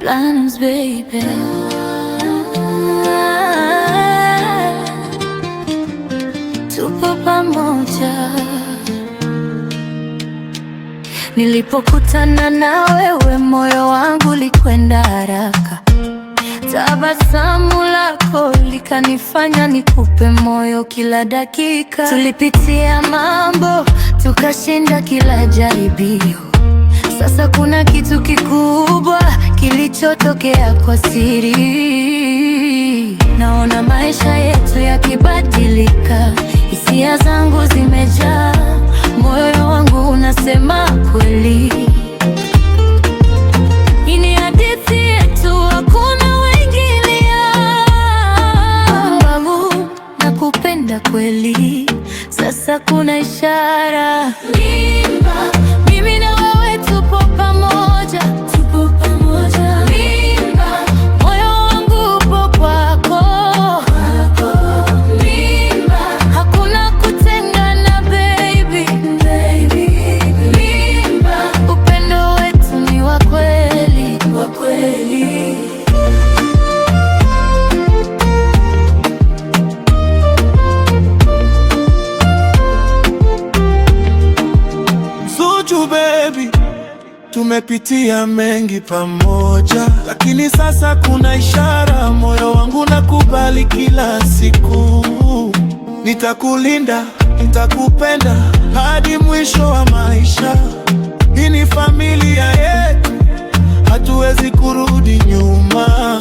Platinums, baby. Tupo pamoja. Nilipokutana na wewe, moyo wangu ulikwenda haraka. Tabasamu lako likanifanya nikupe moyo kila dakika. Tulipitia mambo, tukashinda kila jaribio. Sasa kuna kitu kikubwa kilichotokea kwa siri. Naona maisha yetu yakibadilika, hisia zangu zimejaa, moyo wangu unasema kweli. Hii ni hadithi yetu, hakuna wengine. Babu, nakupenda kweli, sasa kuna ishara. Mimba, mimi na wewe tupo pamoja, tupo pamoja. Mimba, moyo wangu upo kwako, mimba, hakuna kutengana baby, mimba, upendo wetu ni wa kweli, wa kweli. Zuchu baby, tumepitia mengi pamoja, lakini sasa kuna ishara. Moyo wangu nakubali kila siku, nitakulinda, nitakupenda hadi mwisho wa maisha. Hii ni familia yetu, hatuwezi kurudi nyuma.